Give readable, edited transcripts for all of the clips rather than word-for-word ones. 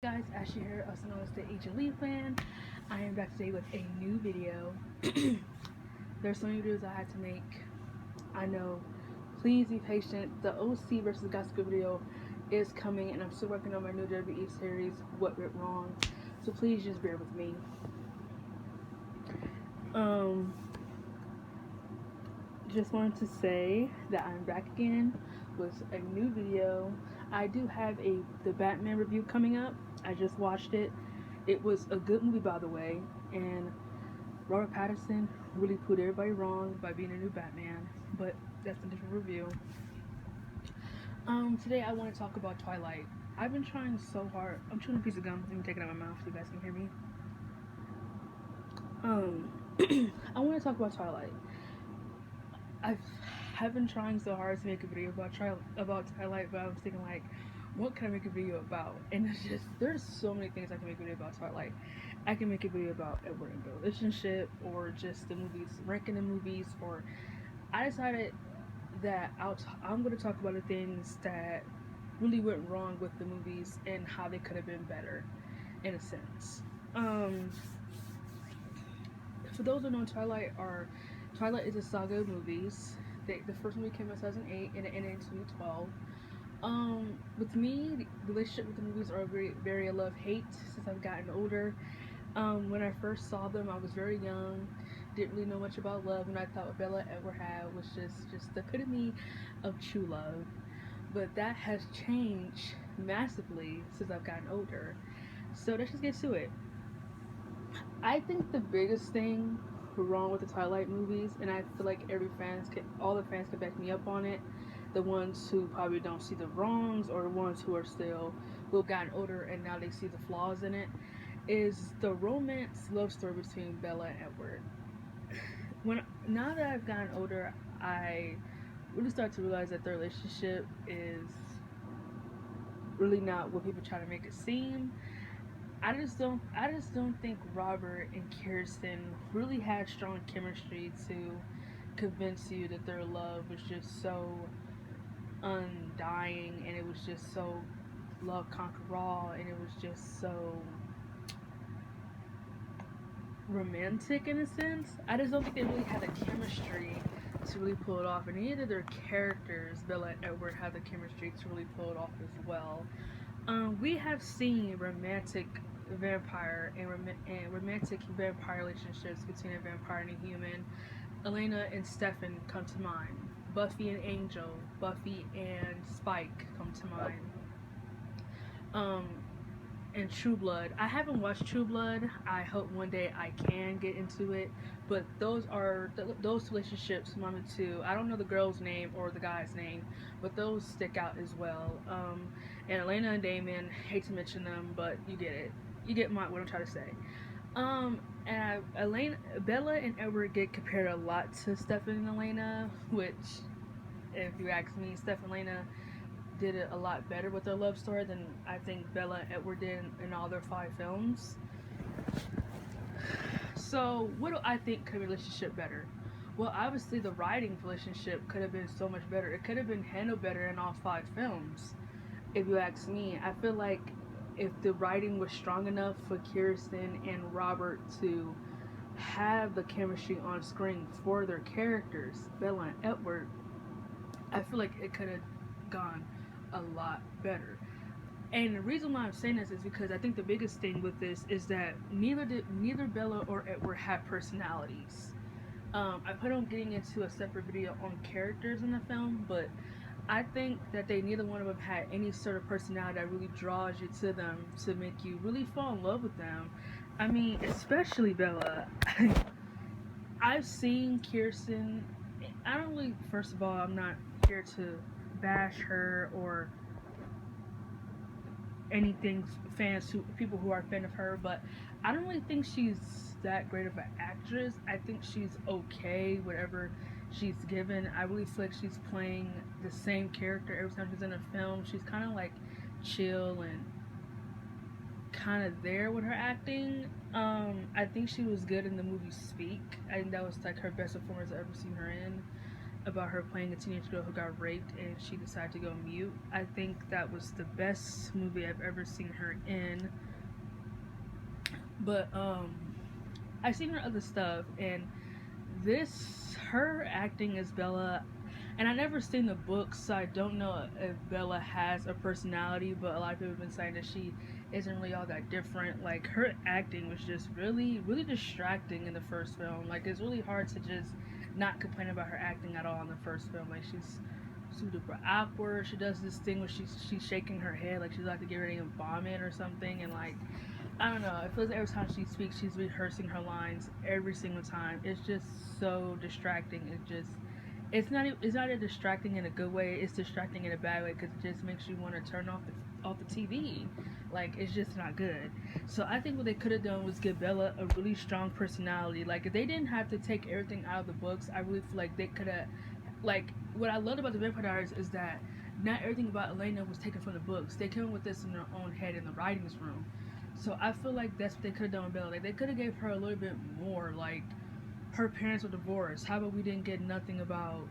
Guys, Ashley here, also known as the Agent Lee fan. I am back today with a new video. There's so many videos I had to make. I know. Please be patient. The OC versus Gospel video is coming, and I'm still working on my new WWE series, What Went Wrong. So please just bear with me. Um, just wanted to say that I'm back again with a new video. I do have the Batman review coming up. I just watched it. It was a good movie, by the way, and Robert Pattinson really put everybody wrong by being a new Batman, but that's a different review. Today I want to talk about Twilight. I've been trying so hard. I'm chewing a piece of gum. Let me take it out of my mouth so you guys can hear me. I want to talk about Twilight. I have been trying so hard to make a video about Twilight, but I was thinking like, what can I make a video about? And it's just there's so many things I can make a video about Twilight. I can make a video about Edward and Bella relationship, or just the movies, ranking the movies, or I decided that I'm going to talk about the things that really went wrong with the movies and how they could have been better, in a sense. For those who know, Twilight is a saga of movies. The first movie came out in 2008 and it ended in 2012. With me, the relationship with the movies are very love-hate since I've gotten older. When I first saw them, I was very young, didn't really know much about love, and I thought what Bella ever had was just the epitome of true love. But that has changed massively since I've gotten older. So let's just get to it. I think the biggest thing wrong with the Twilight movies, and I feel like all the fans can back me up on it. The ones who probably don't see the wrongs, or the ones who have gotten older and now they see the flaws in it, is the romance love story between Bella and Edward. Now that I've gotten older, I really start to realize that their relationship is really not what people try to make it seem. I just don't think Robert and Kirsten really had strong chemistry to convince you that their love was just so undying, and it was just so love conquer all, and it was just so romantic in a sense. I just don't think they really had the chemistry to really pull it off, and neither their characters, Bella and Edward, had the chemistry to really pull it off as well. We have seen romantic relationships between a vampire and a human. Elena and Stefan come to mind. Buffy and Angel, Buffy and Spike come to mind. Um, and True Blood. I haven't watched True Blood. I hope one day I can get into it. But those relationships, one and two. I don't know the girl's name or the guy's name, but those stick out as well. And Elena and Damon. Hate to mention them, but you get it. You get what I'm trying to say. Bella and Edward get compared a lot to Stefan and Elena, which, if you ask me, Stefan and Elena did it a lot better with their love story than I think Bella and Edward did in all their 5 films. So, what do I think could make a relationship better? Well, obviously, the writing relationship could have been so much better. It could have been handled better in all 5 films. If you ask me, I feel like if the writing was strong enough for Kirsten and Robert to have the chemistry on screen for their characters, Bella and Edward, I feel like it could have gone a lot better. And the reason why I'm saying this is because I think the biggest thing with this is that neither Bella or Edward have personalities. I plan on getting into a separate video on characters in the film, but I think that neither one of them had any sort of personality that really draws you to them to make you really fall in love with them. I mean, especially Bella. I've seen Kirsten. I don't really. First of all, I'm not here to bash her or anything. People who are a fan of her, but I don't really think she's that great of an actress. I think she's okay, whatever she's given. I really feel like she's playing the same character every time she's in a film. She's kind of like chill and kind of there with her acting. I think she was good in the movie Speak. I think that was like her best performance I've ever seen her in. about her playing a teenage girl who got raped and she decided to go mute. I think that was the best movie I've ever seen her in. But I've seen her other stuff, and this her acting as Bella, and I never seen the books, so I don't know if Bella has a personality. But a lot of people have been saying that she isn't really all that different. Like her acting was just really, really distracting in the first film. Like it's really hard to just not complain about her acting at all in the first film. Like she's super awkward. She does this thing where she's shaking her head like she's about to get ready to vomit or something, and like I don't know. It feels like every time she speaks, she's rehearsing her lines every single time. It's just so distracting. It's not a distracting in a good way. It's distracting in a bad way because it just makes you want to turn off the TV. Like it's just not good. So I think what they could have done was give Bella a really strong personality. Like if they didn't have to take everything out of the books, I really feel like they could have. Like what I loved about the Vampire Diaries is that not everything about Elena was taken from the books. They came up with this in their own head in the writings room. So I feel like that's what they could have done with Bella. Like they could have gave her a little bit more. Like her parents were divorced. How about we didn't get nothing about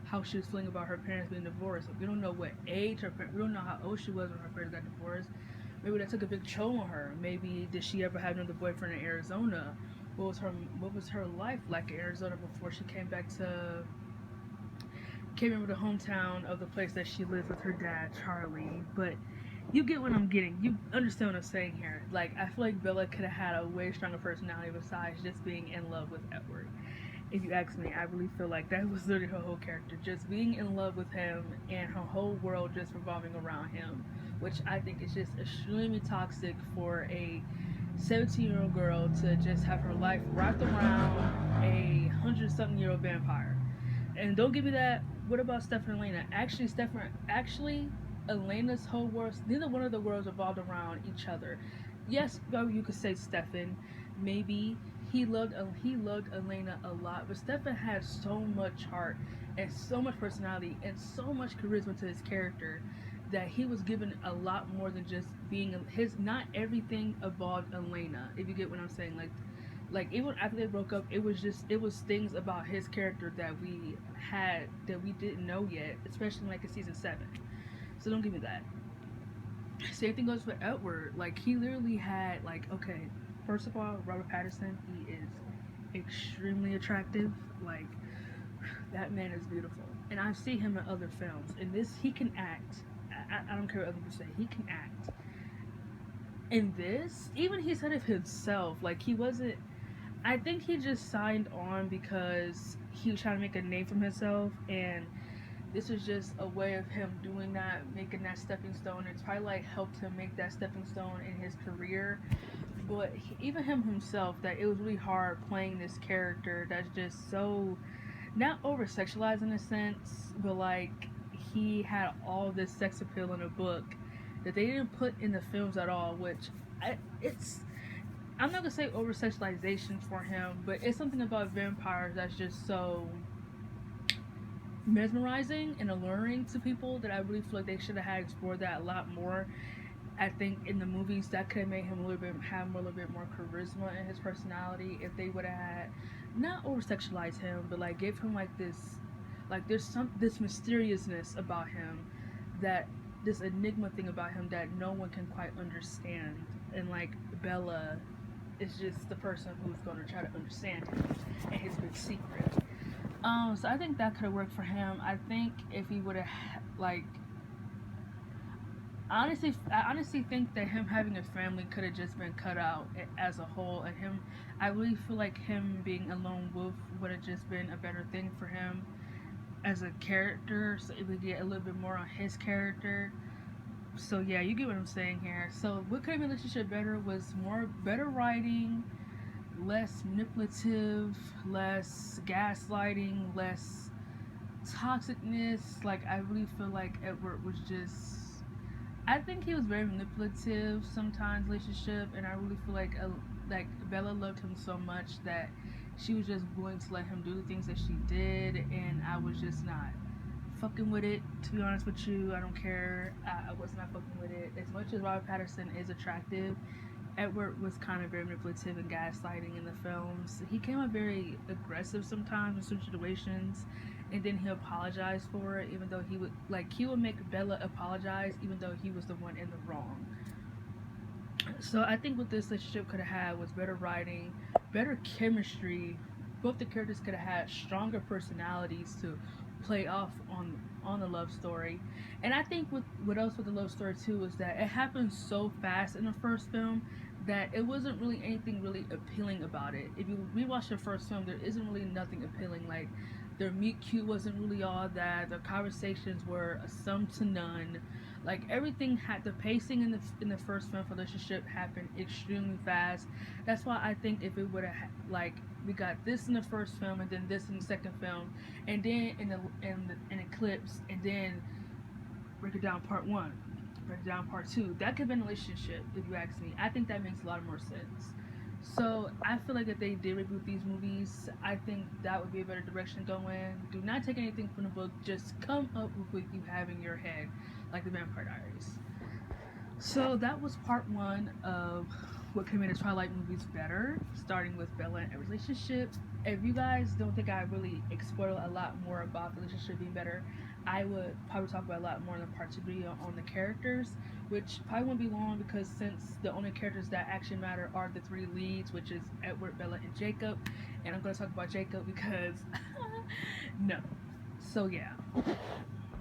how she was feeling about her parents being divorced? Like, we don't know what age her parents. We don't know how old she was when her parents got divorced. Maybe that took a big toll on her. Maybe did she ever have another boyfriend in Arizona? What was her life like in Arizona before she came back to can't remember the hometown of the place that she lives with her dad, Charlie. But you get what I'm getting. You understand what I'm saying here. Like, I feel like Bella could have had a way stronger personality besides just being in love with Edward. If you ask me, I really feel like that was literally her whole character. Just being in love with him and her whole world just revolving around him. Which I think is just extremely toxic for a 17-year-old girl to just have her life wrapped around a 100-something-year-old vampire. And don't give me that. What about Stefan and Elena? Actually, Elena's whole world, neither one of the worlds revolved around each other. Yes, you could say Stefan, maybe he loved Elena a lot, but Stefan had so much heart and so much personality and so much charisma to his character that he was given a lot more than just being his. Not everything involved Elena. If you get what I'm saying, like even after they broke up, it was things about his character that we had that we didn't know yet, especially like in season 7. So don't give me that. Same thing goes for Edward. Like he literally had like okay, first of all, Robert Pattinson, he is extremely attractive. Like that man is beautiful, and I see him in other films. In this, he can act. I don't care what other people say. He can act. In this, even he said of himself, like he wasn't. I think he just signed on because he was trying to make a name for himself, and this was just a way of him doing that, making that stepping stone. And Twilight helped him make that stepping stone in his career. But even him himself, that it was really hard playing this character that's just so not over sexualized in a sense, but like he had all this sex appeal in a book that they didn't put in the films at all. Which it's I'm not gonna say over sexualization for him, but it's something about vampires that's just so mesmerizing and alluring to people that I really feel like they should have had explored that a lot more. I think in the movies that could have made him a little bit have more, a little bit more charisma in his personality if they would have had not over sexualized him, but like give him like there's some this mysteriousness about him, that this enigma thing about him that no one can quite understand, and like Bella is just the person who's going to try to understand him and his big secret. So I think that could have worked for him. I think if he would have like, I honestly think that him having a family could have just been cut out as a whole, and him, I really feel like him being a lone wolf would have just been a better thing for him as a character. So if we get a little bit more on his character. So yeah, you get what I'm saying here. So what could have made the relationship better was better writing, less manipulative, less gaslighting, less toxicness. Like I really feel like Edward was just. I think he was very manipulative sometimes relationship, and I really feel like Bella loved him so much that she was just willing to let him do the things that she did, and I was just not fucking with it. To be honest with you, I don't care. I was not fucking with it. As much as Robert Pattinson is attractive, Edward was kind of very manipulative and gaslighting in the films. He came out very aggressive sometimes in certain situations, and then he apologized for it, even though he would make Bella apologize, even though he was the one in the wrong. So I think what this relationship could have had was better writing, better chemistry. Both the characters could have had stronger personalities to play off on the love story. And I think what else with the love story too is that it happened so fast in the first film that it wasn't really anything really appealing about it. If you rewatch the first film, there isn't really nothing appealing. Like their meet cute wasn't really all that. Their conversations were a sum to none. Like everything had the pacing in the first film for the relationship happened extremely fast. That's why I think if it would have like we got this in the first film and then this in the second film and then in Eclipse and then break it down part one, break it down part two, that could have been a relationship if you ask me. I think that makes a lot more sense. So I feel like if they did reboot these movies, I think that would be a better direction to go in. Do not take anything from the book. Just come up with what you have in your head, like the Vampire Diaries. So that was part one of what can make the Twilight movies better, starting with Bella and a relationship. If you guys don't think I really explored a lot more about the relationship being better, I would probably talk about a lot more in the part two video on the characters, which probably won't be long because since the only characters that actually matter are the three leads, which is Edward, Bella, and Jacob. And I'm going to talk about Jacob because no. So yeah.